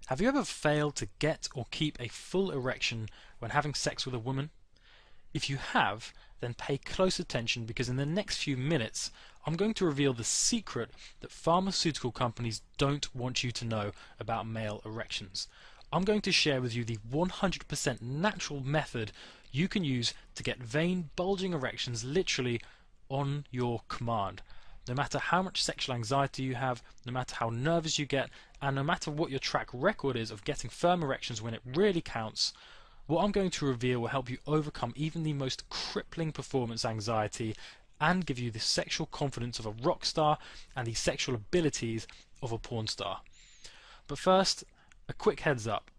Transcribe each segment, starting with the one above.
Have you ever failed to get or keep a full erection when having sex with a woman? If you have, then pay close attention because in the next few minutes I'm going to reveal the secret that pharmaceutical companies don't want you to know about male erections. I'm going to share with you the 100% natural method you can use to get vein bulging erections literally on your command. No matter how much sexual anxiety you have, no matter how nervous you get, and no matter what your track record is of getting firm erections when it really counts, what I'm going to reveal will help you overcome even the most crippling performance anxiety and give you the sexual confidence of a rock star and the sexual abilities of a porn star. But first, a quick heads up.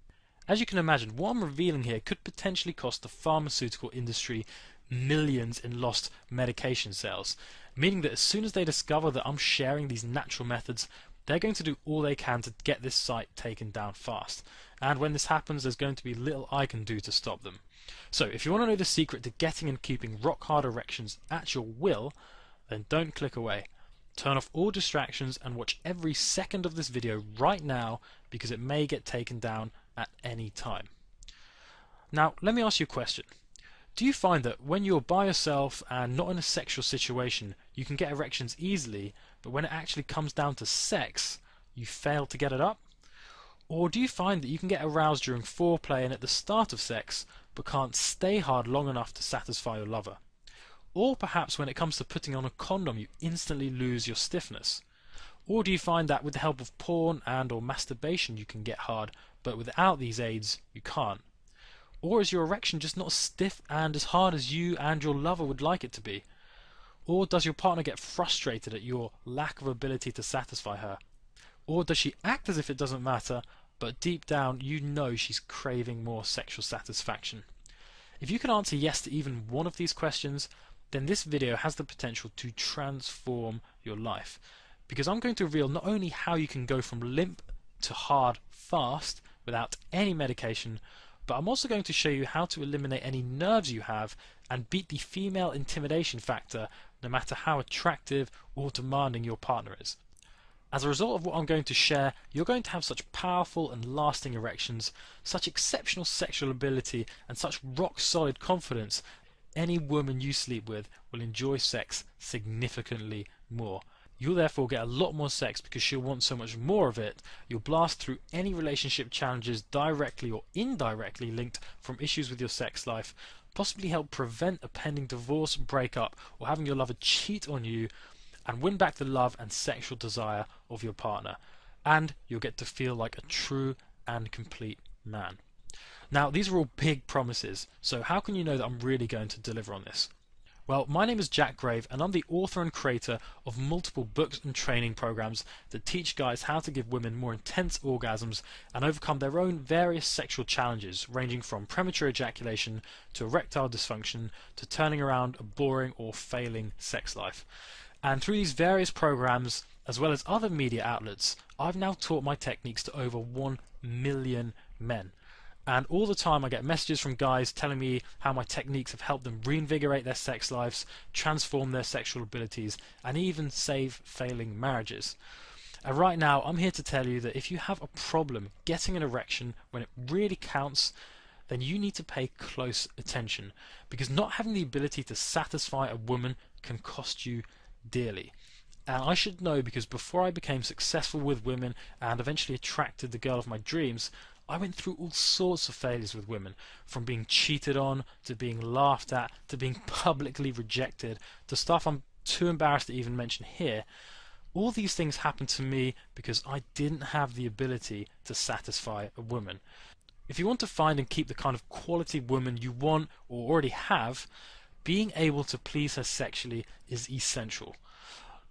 As you can imagine, what I'm revealing here could potentially cost the pharmaceutical industry millions in lost medication sales, meaning that as soon as they discover that I'm sharing these natural methods, they're going to do all they can to get this site taken down fast. And when this happens, there's going to be little I can do to stop them. So if you want to know the secret to getting and keeping rock hard erections at your will, then don't click away. Turn off all distractions and watch every second of this video right now because it may get taken down at any time. Now, let me ask you a question. Do you find that when you're by yourself and not in a sexual situation, you can get erections easily, but when it actually comes down to sex, you fail to get it up? Or do you find that you can get aroused during foreplay and at the start of sex, but can't stay hard long enough to satisfy your lover? Or perhaps when it comes to putting on a condom, you instantly lose your stiffness? Or do you find that with the help of porn and or masturbation you can get hard, but without these aids you can't? Or is your erection just not as stiff and as hard as you and your lover would like it to be? Or does your partner get frustrated at your lack of ability to satisfy her? Or does she act as if it doesn't matter, but deep down you know she's craving more sexual satisfaction? If you can answer yes to even one of these questions, then this video has the potential to transform your life. Because I'm going to reveal not only how you can go from limp to hard fast without any medication, but I'm also going to show you how to eliminate any nerves you have and beat the female intimidation factor no matter how attractive or demanding your partner is. As a result of what I'm going to share, you're going to have such powerful and lasting erections, such exceptional sexual ability and such rock solid confidence, any woman you sleep with will enjoy sex significantly more. You'll therefore get a lot more sex because she'll want so much more of it. You'll blast through any relationship challenges directly or indirectly linked from issues with your sex life, possibly help prevent a pending divorce, breakup, or having your lover cheat on you, and win back the love and sexual desire of your partner. And you'll get to feel like a true and complete man. Now, these are all big promises, so how can you know that I'm really going to deliver on this? Well, my name is Jack Grave and I'm the author and creator of multiple books and training programs that teach guys how to give women more intense orgasms and overcome their own various sexual challenges, ranging from premature ejaculation to erectile dysfunction to turning around a boring or failing sex life. And through these various programs, as well as other media outlets, I've now taught my techniques to over 1 million men. And all the time I get messages from guys telling me how my techniques have helped them reinvigorate their sex lives, transform their sexual abilities, and even save failing marriages. And right now I'm here to tell you that if you have a problem getting an erection when it really counts, then you need to pay close attention, because not having the ability to satisfy a woman can cost you dearly. And I should know because before I became successful with women and eventually attracted the girl of my dreams, I went through all sorts of failures with women, from being cheated on, to being laughed at, to being publicly rejected, to stuff I'm too embarrassed to even mention here. All these things happened to me because I didn't have the ability to satisfy a woman. If you want to find and keep the kind of quality woman you want or already have, being able to please her sexually is essential.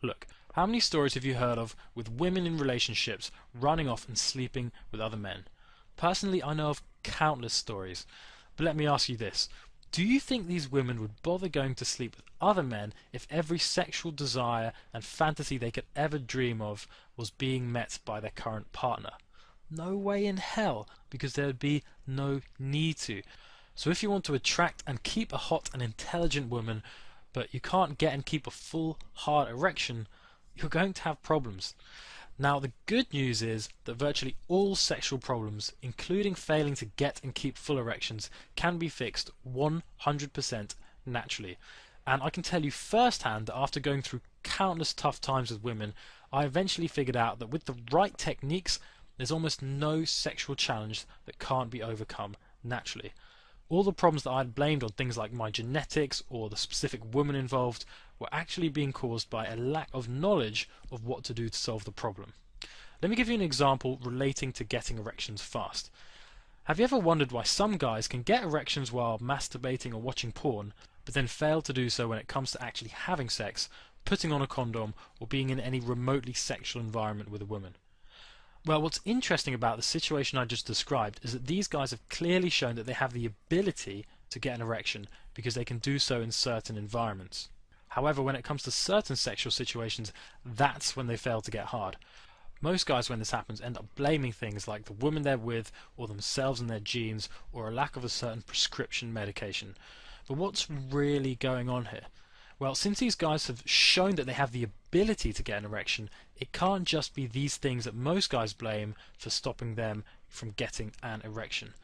Look, how many stories have you heard of with women in relationships running off and sleeping with other men? Personally, I know of countless stories, but let me ask you this. Do you think these women would bother going to sleep with other men if every sexual desire and fantasy they could ever dream of was being met by their current partner? No way in hell, because there would be no need to. So if you want to attract and keep a hot and intelligent woman, but you can't get and keep a full, hard erection, you're going to have problems. Now, the good news is that virtually all sexual problems, including failing to get and keep full erections, can be fixed 100% naturally. And I can tell you firsthand that after going through countless tough times with women, I eventually figured out that with the right techniques, there's almost no sexual challenge that can't be overcome naturally. All the problems that I had blamed on things like my genetics or the specific woman involved were actually being caused by a lack of knowledge of what to do to solve the problem. Let me give you an example relating to getting erections fast. Have you ever wondered why some guys can get erections while masturbating or watching porn, but then fail to do so when it comes to actually having sex, putting on a condom, or being in any remotely sexual environment with a woman? Well, what's interesting about the situation I just described is that these guys have clearly shown that they have the ability to get an erection because they can do so in certain environments. However, when it comes to certain sexual situations, that's when they fail to get hard. Most guys, when this happens, end up blaming things like the woman they're with, or themselves and their genes, or a lack of a certain prescription medication. But what's really going on here? Well, since these guys have shown that they have the ability to get an erection, it can't just be these things that most guys blame for stopping them from getting an erection.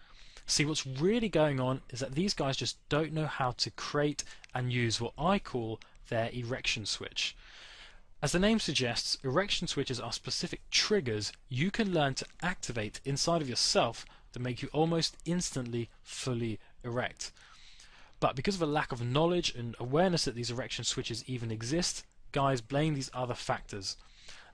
See, what's really going on is that these guys just don't know how to create and use what I call their erection switch. As the name suggests, erection switches are specific triggers you can learn to activate inside of yourself that make you almost instantly fully erect. But because of a lack of knowledge and awareness that these erection switches even exist, guys blame these other factors.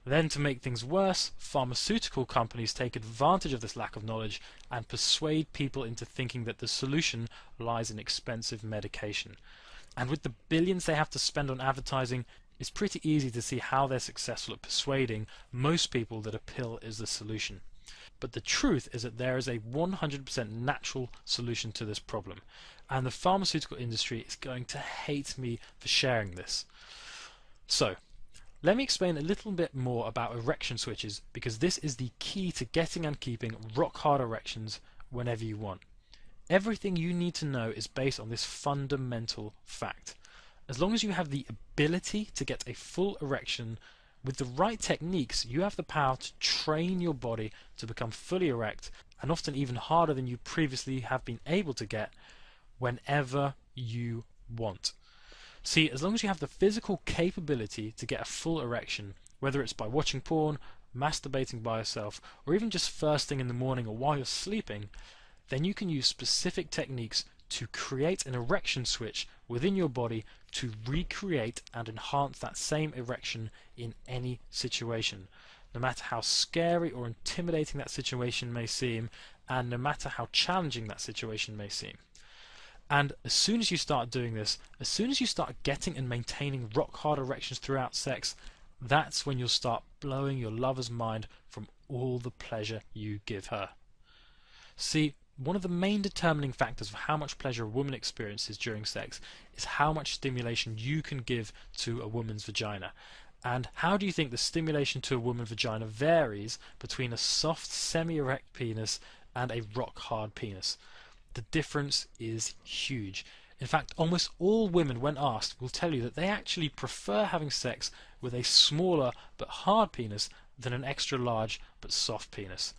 Then, to make things worse, pharmaceutical companies take advantage of this lack of knowledge and persuade people into thinking that the solution lies in expensive medication. And with the billions they have to spend on advertising, it's pretty easy to see how they're successful at persuading most people that a pill is the solution. But the truth is that there is a 100% natural solution to this problem, and the pharmaceutical industry is going to hate me for sharing this. So, let me explain a little bit more about erection switches, because this is the key to getting and keeping rock hard erections whenever you want. Everything you need to know is based on this fundamental fact. As long as you have the ability to get a full erection, with the right techniques, you have the power to train your body to become fully erect, and often even harder than you previously have been able to get, whenever you want. See, as long as you have the physical capability to get a full erection, whether it's by watching porn, masturbating by yourself, or even just first thing in the morning or while you're sleeping, then you can use specific techniques to create an erection switch within your body to recreate and enhance that same erection in any situation, no matter how scary or intimidating that situation may seem, and no matter how challenging that situation may seem. And as soon as you start doing this, as soon as you start getting and maintaining rock hard erections throughout sex, that's when you'll start blowing your lover's mind from all the pleasure you give her. See, one of the main determining factors of how much pleasure a woman experiences during sex is how much stimulation you can give to a woman's vagina. And how do you think the stimulation to a woman's vagina varies between a soft, semi-erect penis and a rock-hard penis? The difference is huge. In fact, almost all women, when asked, will tell you that they actually prefer having sex with a smaller but hard penis than an extra large but soft penis.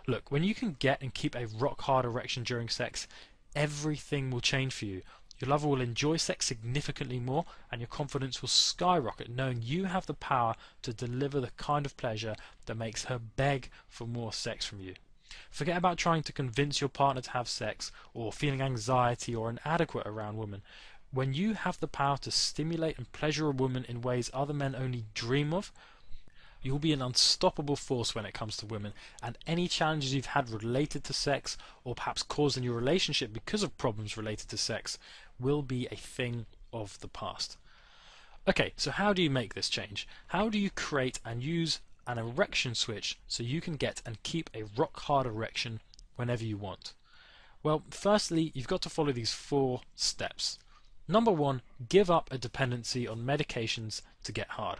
Look, when you can get and keep a rock-hard erection during sex, everything will change for you. Your lover will enjoy sex significantly more, and your confidence will skyrocket knowing you have the power to deliver the kind of pleasure that makes her beg for more sex from you. Forget about trying to convince your partner to have sex, or feeling anxiety or inadequate around women. When you have the power to stimulate and pleasure a woman in ways other men only dream of, you'll be an unstoppable force when it comes to women, and any challenges you've had related to sex, or perhaps caused in your relationship because of problems related to sex, will be a thing of the past. Okay, so how do you make this change? How do you create and use an erection switch so you can get and keep a rock hard erection whenever you want? Well, firstly, you've got to follow these 4 steps. Number 1, give up a dependency on medications to get hard.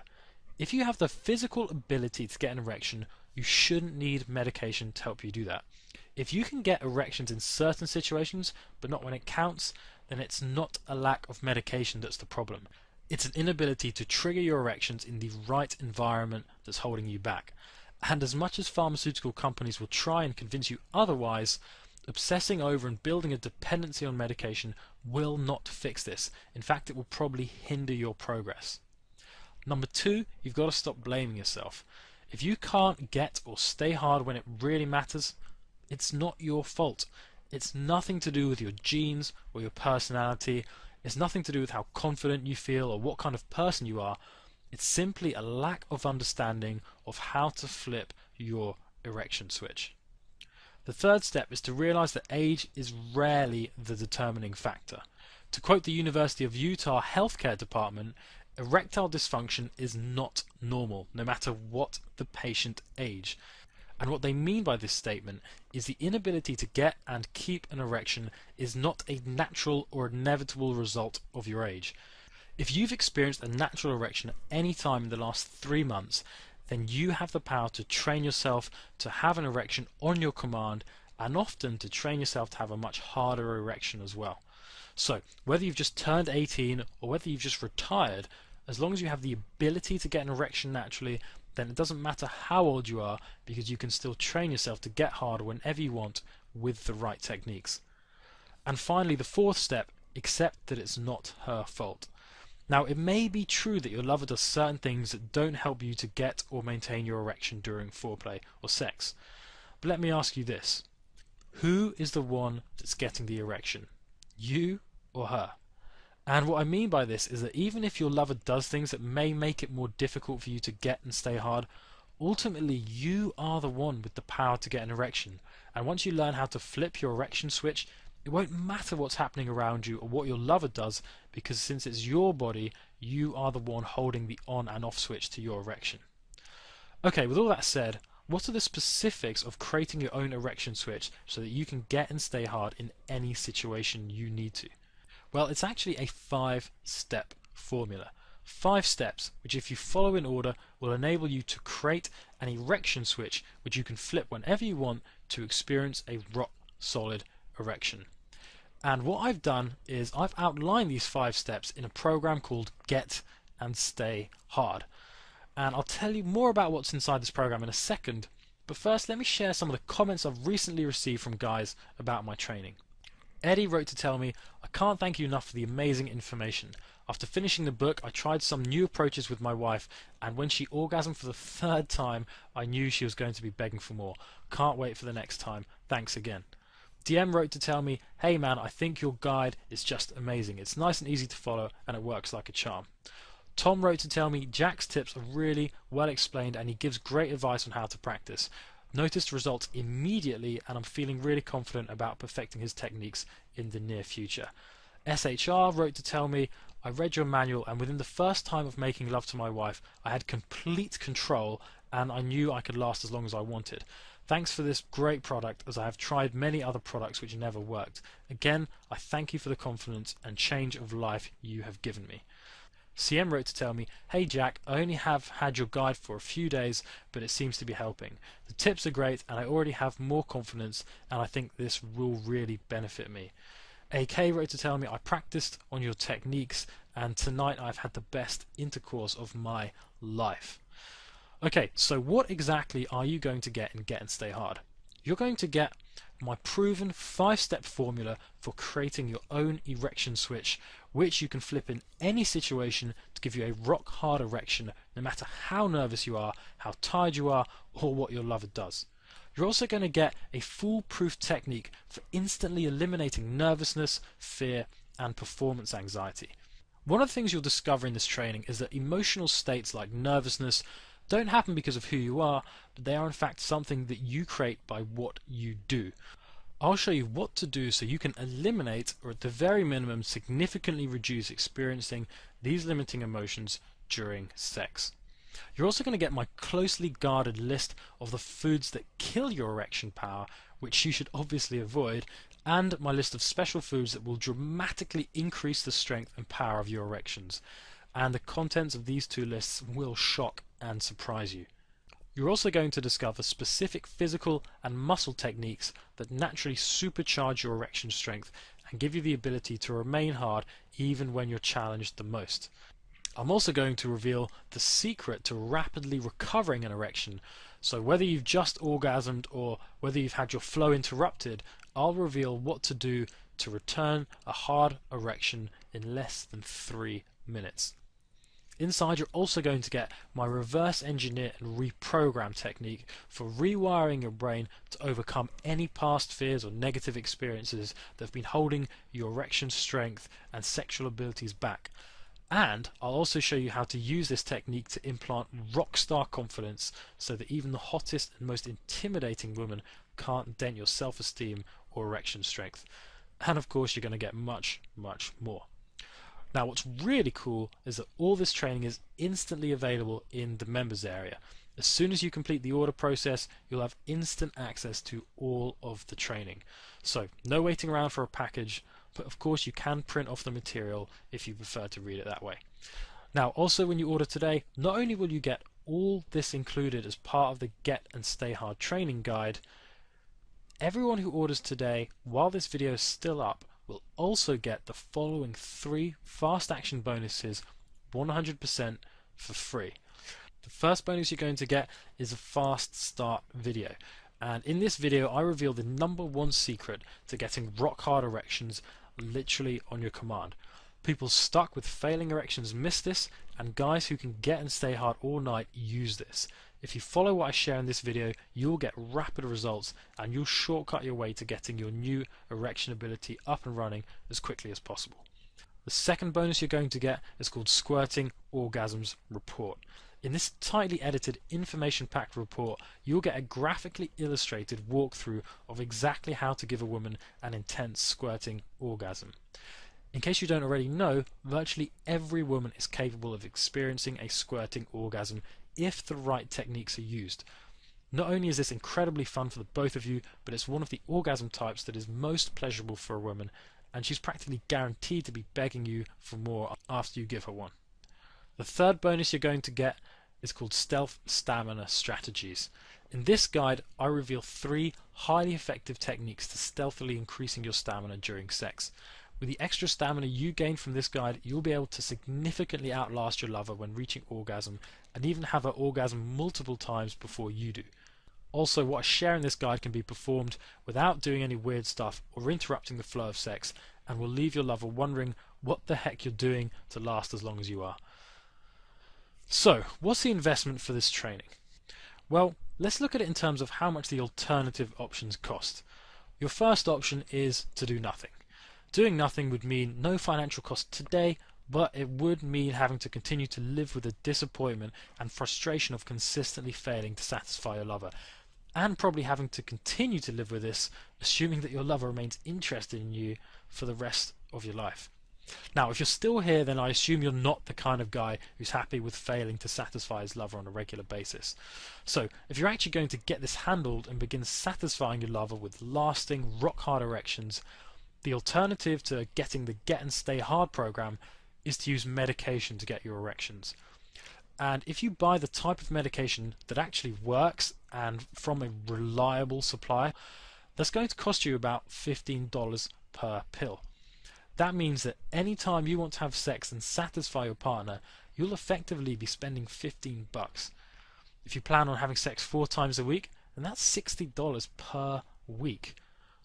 If you have the physical ability to get an erection, you shouldn't need medication to help you do that. If you can get erections in certain situations, but not when it counts, then it's not a lack of medication that's the problem. It's an inability to trigger your erections in the right environment that's holding you back. And as much as pharmaceutical companies will try and convince you otherwise, obsessing over and building a dependency on medication will not fix this. In fact, it will probably hinder your progress. Number two, you've got to stop blaming yourself. If you can't get or stay hard when it really matters, it's not your fault. It's nothing to do with your genes or your personality. It's nothing to do with how confident you feel or what kind of person you are. It's simply a lack of understanding of how to flip your erection switch. The third step is to realize that age is rarely the determining factor. To quote the University of Utah Healthcare Department, erectile dysfunction is not normal, no matter what the patient age. And what they mean by this statement is the inability to get and keep an erection is not a natural or inevitable result of your age. If you've experienced a natural erection at any time in the last 3 months, then you have the power to train yourself to have an erection on your command, and often to train yourself to have a much harder erection as well. So, whether you've just turned 18 or whether you've just retired, as long as you have the ability to get an erection naturally, then it doesn't matter how old you are, because you can still train yourself to get harder whenever you want with the right techniques. And finally, the fourth step, accept that it's not her fault. Now, it may be true that your lover does certain things that don't help you to get or maintain your erection during foreplay or sex. But let me ask you this. Who is the one that's getting the erection? You or her? And what I mean by this is that even if your lover does things that may make it more difficult for you to get and stay hard, ultimately you are the one with the power to get an erection. And once you learn how to flip your erection switch, it won't matter what's happening around you or what your lover does, because since it's your body, you are the one holding the on and off switch to your erection. Okay, with all that said, what are the specifics of creating your own erection switch so that you can get and stay hard in any situation you need to? Well, it's actually a 5-step formula. 5 steps, which if you follow in order, will enable you to create an erection switch which you can flip whenever you want to experience a rock-solid erection. And what I've done is I've outlined these 5 steps in a program called Get and Stay Hard. And I'll tell you more about what's inside this program in a second, but first let me share some of the comments I've recently received from guys about my training. Eddie wrote to tell me, "I can't thank you enough for the amazing information. After finishing the book, I tried some new approaches with my wife, and when she orgasmed for the 3rd time, I knew she was going to be begging for more. Can't wait for the next time. Thanks again." DM wrote to tell me, "Hey man, I think your guide is just amazing. It's nice and easy to follow, and it works like a charm." Tom wrote to tell me, "Jack's tips are really well explained, and he gives great advice on how to practice. Noticed results immediately, and I'm feeling really confident about perfecting his techniques in the near future." SHR wrote to tell me, "I read your manual, and within the first time of making love to my wife, I had complete control, and I knew I could last as long as I wanted. Thanks for this great product, as I have tried many other products which never worked. Again, I thank you for the confidence and change of life you have given me." CM wrote to tell me, "Hey Jack, I only have had your guide for a few days, but it seems to be helping. The tips are great, and I already have more confidence, and I think this will really benefit me." AK wrote to tell me, "I practiced on your techniques, and tonight I've had the best intercourse of my life." Okay, so what exactly are you going to get in Get and Stay Hard? You're going to get my proven 5-step formula for creating your own erection switch, which you can flip in any situation to give you a rock hard erection, no matter how nervous you are, how tired you are, or what your lover does. You're also going to get a foolproof technique for instantly eliminating nervousness, fear, and performance anxiety. One of the things you'll discover in this training is that emotional states like nervousness don't happen because of who you are, but they are in fact something that you create by what you do. I'll show you what to do so you can eliminate, or at the very minimum significantly reduce, experiencing these limiting emotions during sex. You're also going to get my closely guarded list of the foods that kill your erection power, which you should obviously avoid, and my list of special foods that will dramatically increase the strength and power of your erections. And the contents of these 2 lists will shock and surprise you. You're also going to discover specific physical and muscle techniques that naturally supercharge your erection strength and give you the ability to remain hard even when you're challenged the most. I'm also going to reveal the secret to rapidly recovering an erection. So whether you've just orgasmed or whether you've had your flow interrupted, I'll reveal what to do to return a hard erection in less than 3 minutes. Inside, you're also going to get my reverse engineer and reprogram technique for rewiring your brain to overcome any past fears or negative experiences that have been holding your erection strength and sexual abilities back. And I'll also show you how to use this technique to implant rockstar confidence so that even the hottest and most intimidating woman can't dent your self-esteem or erection strength. And of course, you're going to get much, much more. Now, what's really cool is that all this training is instantly available in the members area. As soon as you complete the order process, you'll have instant access to all of the training. So, no waiting around for a package, but of course you can print off the material if you prefer to read it that way. Now, also when you order today, not only will you get all this included as part of the Get and Stay Hard training guide, everyone who orders today, while this video is still up, will also get the following 3 fast action bonuses 100% for free. The first bonus you're going to get is a fast start video, and in this video I reveal the #1 secret to getting rock hard erections literally on your command. People stuck with failing erections miss this, and guys who can get and stay hard all night use this. If you follow what I share in this video, you'll get rapid results and you'll shortcut your way to getting your new erection ability up and running as quickly as possible. The second bonus you're going to get is called Squirting Orgasms Report. In this tightly edited, information-packed report, you'll get a graphically illustrated walkthrough of exactly how to give a woman an intense squirting orgasm. In case you don't already know, virtually every woman is capable of experiencing a squirting orgasm if the right techniques are used. Not only is this incredibly fun for the both of you, but it's one of the orgasm types that is most pleasurable for a woman, and she's practically guaranteed to be begging you for more after you give her one. The third bonus you're going to get is called Stealth Stamina Strategies. In this guide, I reveal 3 highly effective techniques to stealthily increasing your stamina during sex. With the extra stamina you gain from this guide, you'll be able to significantly outlast your lover when reaching orgasm, and even have her orgasm multiple times before you do. Also, what I share in this guide can be performed without doing any weird stuff or interrupting the flow of sex, and will leave your lover wondering what the heck you're doing to last as long as you are. So, what's the investment for this training? Well, let's look at it in terms of how much the alternative options cost. Your first option is to do nothing. Doing nothing would mean no financial cost today, but it would mean having to continue to live with the disappointment and frustration of consistently failing to satisfy your lover, and probably having to continue to live with this, assuming that your lover remains interested in you for the rest of your life. Now, if you're still here, then I assume you're not the kind of guy who's happy with failing to satisfy his lover on a regular basis. So, if you're actually going to get this handled and begin satisfying your lover with lasting, rock-hard erections, the alternative to getting the Get and Stay Hard program is to use medication to get your erections. And if you buy the type of medication that actually works and from a reliable supplier, that's going to cost you about $15 per pill. That means that any time you want to have sex and satisfy your partner, you'll effectively be spending $15. If you plan on having sex 4 times a week, then that's $60 per week.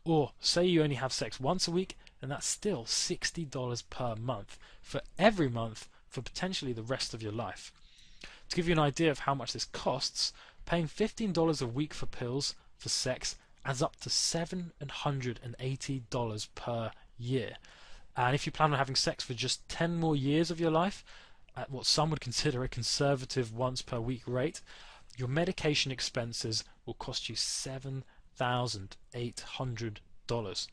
Or say you only have sex once a week, and that's still $60 per month for every month for potentially the rest of your life. To give you an idea of how much this costs, paying $15 a week for pills for sex adds up to $780 per year. And if you plan on having sex for just 10 more years of your life, at what some would consider a conservative once per week rate, your medication expenses will cost you $7,800.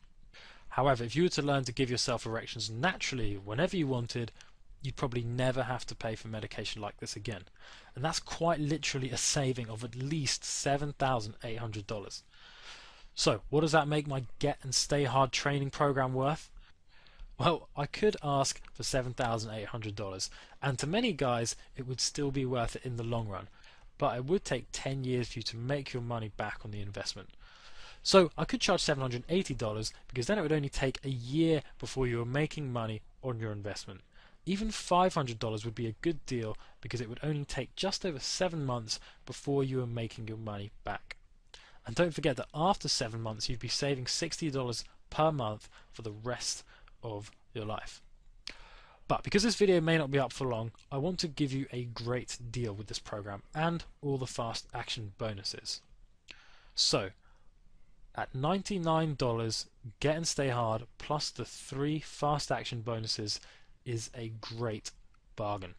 However, if you were to learn to give yourself erections naturally whenever you wanted, you'd probably never have to pay for medication like this again. And that's quite literally a saving of at least $7,800. So, what does that make my Get and Stay Hard training program worth? Well, I could ask for $7,800, and to many guys it would still be worth it in the long run, but it would take 10 years for you to make your money back on the investment. So I could charge $780 because then it would only take a year before you were making money on your investment. Even $500 would be a good deal because it would only take just over 7 months before you are making your money back. And don't forget that after 7 months you'd be saving $60 per month for the rest of your life. But because this video may not be up for long, I want to give you a great deal with this program and all the fast action bonuses. So, at $99, Get and Stay Hard plus the 3 fast action bonuses is a great bargain.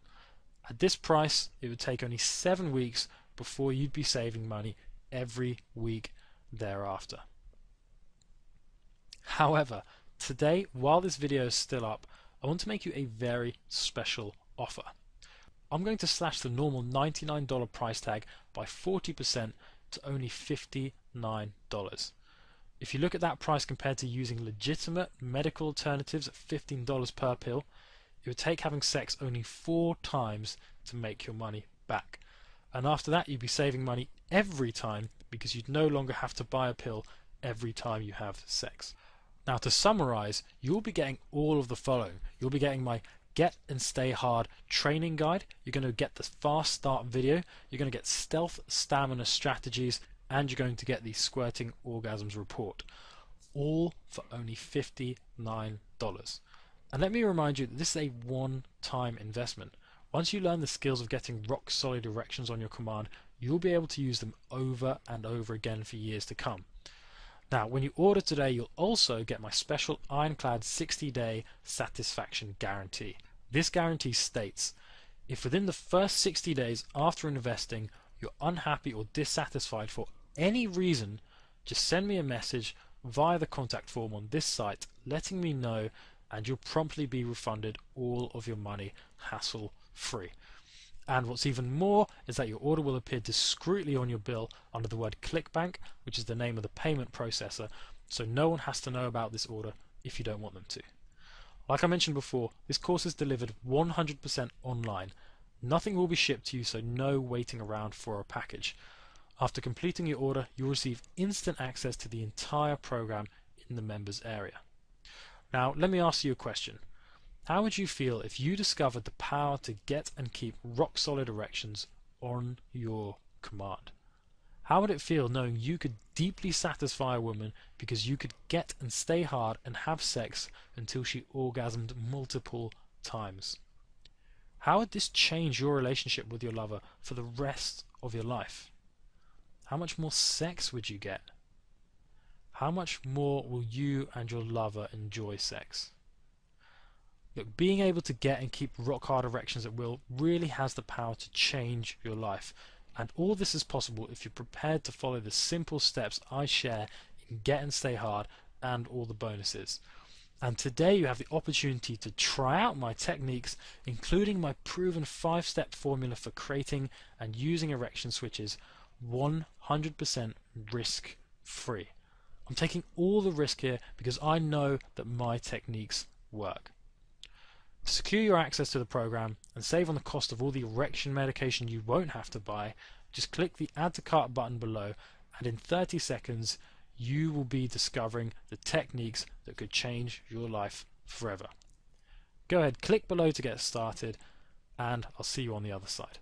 At this price, it would take only 7 weeks before you'd be saving money every week thereafter. However, today, while this video is still up, I want to make you a very special offer. I'm going to slash the normal $99 price tag by 40% to only $59. If you look at that price compared to using legitimate medical alternatives at $15 per pill, it would take having sex only 4 times to make your money back. And after that, you'd be saving money every time because you'd no longer have to buy a pill every time you have sex. Now, to summarize, you'll be getting all of the following. You'll be getting my Get and Stay Hard training guide. You're going to get the fast start video. You're going to get stealth stamina strategies, and you're going to get the squirting orgasms report, all for only $59. And let me remind you that this is a one-time investment. Once you learn the skills of getting rock solid erections on your command, you'll be able to use them over and over again for years to come. Now, when you order today, you'll also get my special ironclad 60-day satisfaction guarantee. This guarantee states, if within the first 60 days after investing you're unhappy or dissatisfied for any reason, just send me a message via the contact form on this site letting me know, and you'll promptly be refunded all of your money hassle-free. And what's even more is that your order will appear discreetly on your bill under the word ClickBank, which is the name of the payment processor, so no one has to know about this order if you don't want them to. Like I mentioned before, this course is delivered 100% online. Nothing will be shipped to you, so no waiting around for a package. After completing your order, you'll receive instant access to the entire program in the members area. Now, let me ask you a question. How would you feel if you discovered the power to get and keep rock solid erections on your command? How would it feel knowing you could deeply satisfy a woman because you could get and stay hard and have sex until she orgasmed multiple times? How would this change your relationship with your lover for the rest of your life? How much more sex would you get? How much more will you and your lover enjoy sex? Look, being able to get and keep rock hard erections at will really has the power to change your life. And all this is possible if you're prepared to follow the simple steps I share in Get and Stay Hard and all the bonuses. And today you have the opportunity to try out my techniques, including my proven 5-step formula for creating and using erection switches 100% risk-free. I'm taking all the risk here because I know that my techniques work. To secure your access to the program and save on the cost of all the erection medication you won't have to buy, just click the Add to Cart button below, and in 30 seconds you will be discovering the techniques that could change your life forever. Go ahead, click below to get started, and I'll see you on the other side.